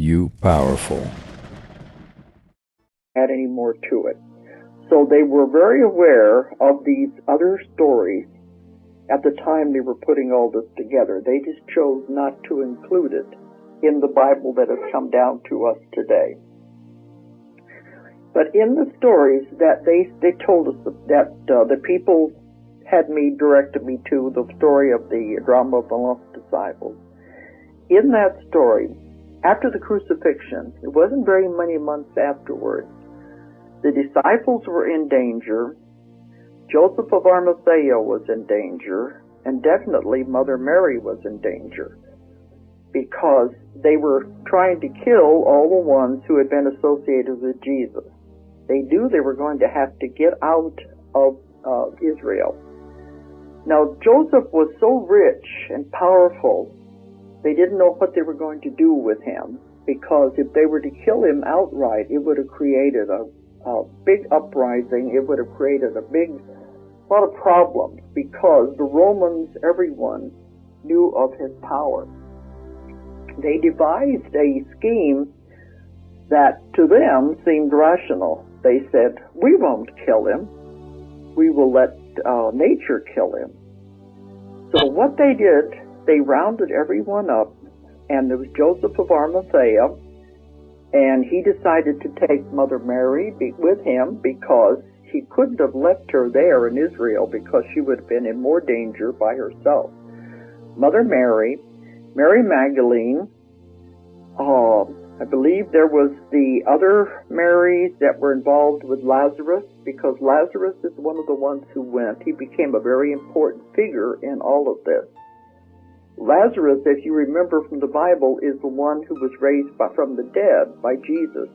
you powerful. Add any more to it. So they were very aware of these other stories at the time they were putting all this together. They just chose not to include it in the Bible that has come down to us today. But in the stories that they told us that the people directed me to, the story of the drama of the lost disciples. In that story, after the crucifixion, it wasn't very many months afterwards, the disciples were in danger, Joseph of Arimathea was in danger, and definitely Mother Mary was in danger, because they were trying to kill all the ones who had been associated with Jesus. They knew they were going to have to get out of Israel. Now, Joseph was so rich and powerful, they didn't know what they were going to do with him, because if they were to kill him outright, it would have created a big uprising. It would have created a lot of problems, because the Romans, everyone, knew of his power. They devised a scheme that to them seemed rational. They said, we won't kill him. We will let nature kill him. So what they did, they rounded everyone up, and there was Joseph of Arimathea, and he decided to take Mother Mary with him, because he couldn't have left her there in Israel, because she would have been in more danger by herself. Mother Mary, Mary Magdalene, I believe there was the other Marys that were involved with Lazarus, because Lazarus is one of the ones who went. He became a very important figure in all of this. Lazarus, if you remember from the Bible, is the one who was raised from the dead by Jesus.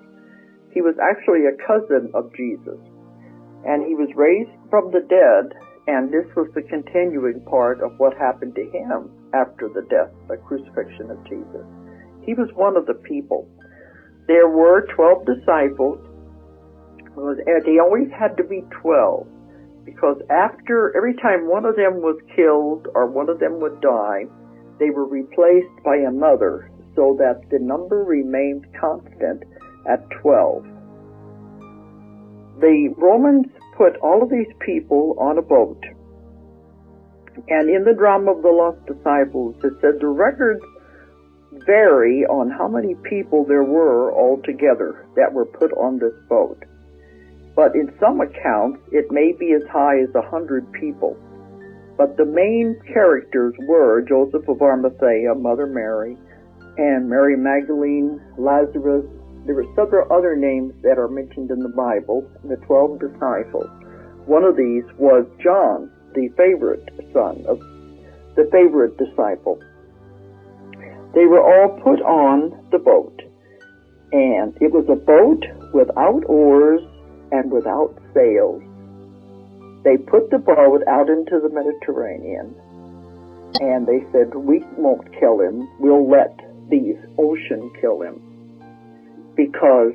He was actually a cousin of Jesus, and he was raised from the dead, and this was the continuing part of what happened to him after the death, the crucifixion of Jesus. He was one of the people. There were 12 disciples. They always had to be 12, because every time one of them was killed or one of them would die, they were replaced by another, so that the number remained constant at 12. The Romans put all of these people on a boat, and in the drama of the lost disciples, it said the records vary on how many people there were altogether that were put on this boat. But in some accounts, it may be as high as 100 people. But the main characters were Joseph of Arimathea, Mother Mary, and Mary Magdalene, Lazarus. There were several other names that are mentioned in the Bible, the 12 disciples. One of these was John, the favorite disciple. They were all put on the boat, and it was a boat without oars and without sails. They put the boat out into the Mediterranean, and they said, we won't kill him, we'll let the ocean kill him. Because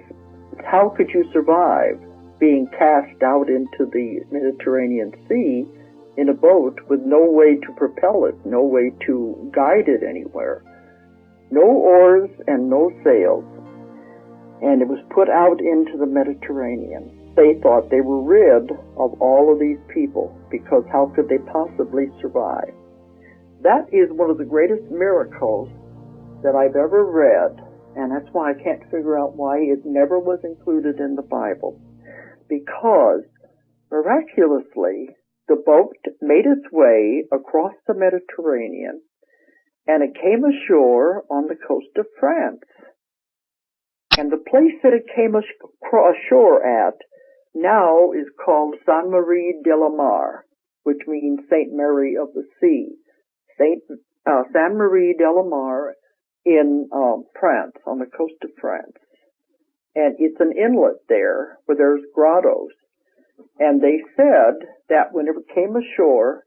how could you survive being cast out into the Mediterranean Sea in a boat with no way to propel it, no way to guide it anywhere? No oars and no sails. And it was put out into the Mediterranean. They thought they were rid of all of these people, because how could they possibly survive? That is one of the greatest miracles that I've ever read, and that's why I can't figure out why it never was included in the Bible. Because, miraculously, the boat made its way across the Mediterranean, and it came ashore on the coast of France. And the place that it came ashore at now is called Sainte Marie de la Mar, which means Saint Mary of the Sea. Sainte Marie de la Mar in France, on the coast of France. And it's an inlet there where there's grottos. And they said that when it came ashore,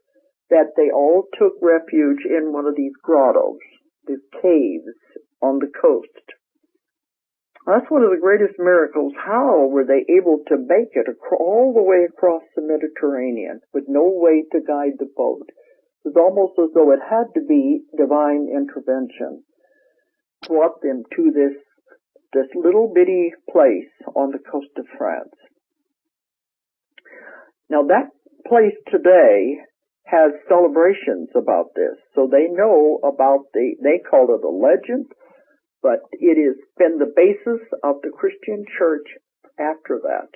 that they all took refuge in one of these grottos, these caves on the coast. That's one of the greatest miracles. How were they able to make it all the way across the Mediterranean with no way to guide the boat? It was almost as though it had to be divine intervention brought them to this this little bitty place on the coast of France. Now that place today has celebrations about this, so they know about they call it a legend, but it has been the basis of the Christian church after that.